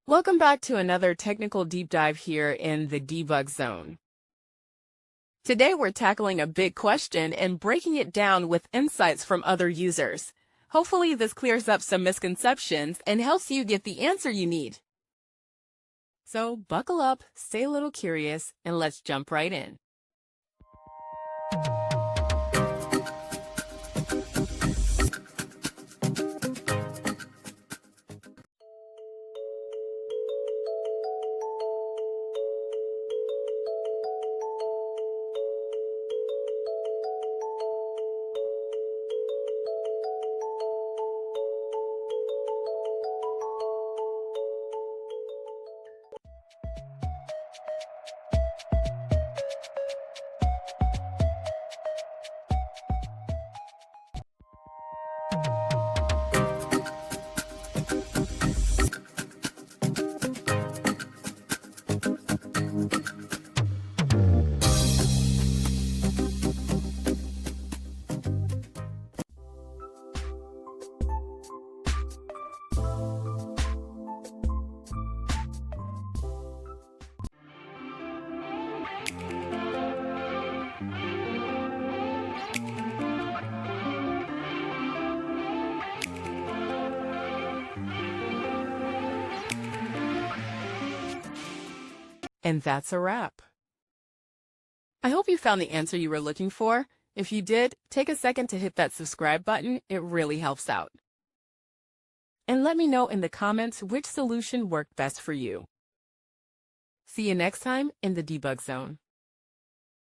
Welcome back to another technical deep dive here in the debug zone. Today we're tackling a big question and breaking it down with insights from other users. Hopefully this clears up some misconceptions and helps you get the answer you need. So buckle up, stay a little curious, and let's jump right in. And that's a wrap. I hope you found the answer you were looking for. If you did, take a second to hit that subscribe button. It really helps out. And let me know in the comments which solution worked best for you. See you next time in the debug zone.